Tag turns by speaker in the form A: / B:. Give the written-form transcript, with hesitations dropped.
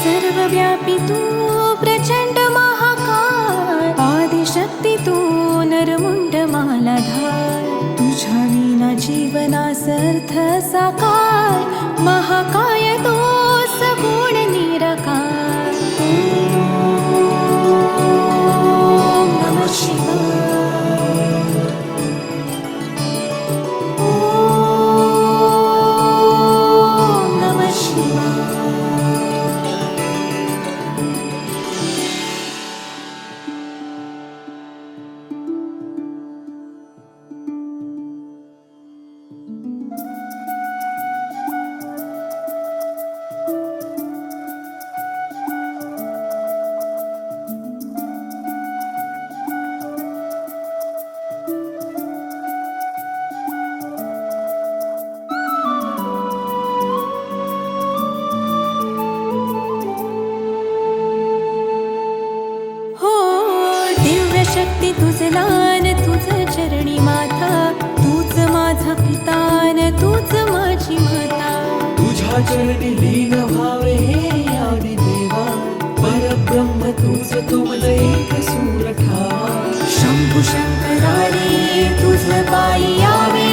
A: सर्वव्यापी तू प्रचंड महाकाय, आदिशक्ती तू नरमुंड मालाधार, तुझ्या विना जीवनास अर्थ साकार, महाकाय तो सगुण निराकार. ओम नमः शिवाय. ओम नमः शिवाय. शक्ती तुझ लान, तुझ चरणी माता, तूच माझा पितान, तूच माझी माता.
B: तुझ्या चरणी लीन व्हावे हे आदि देवा, परब्रह्म तूच तुमज एक सूर ठावा.
A: शंभू शंकरारी तुझ पायी यावे,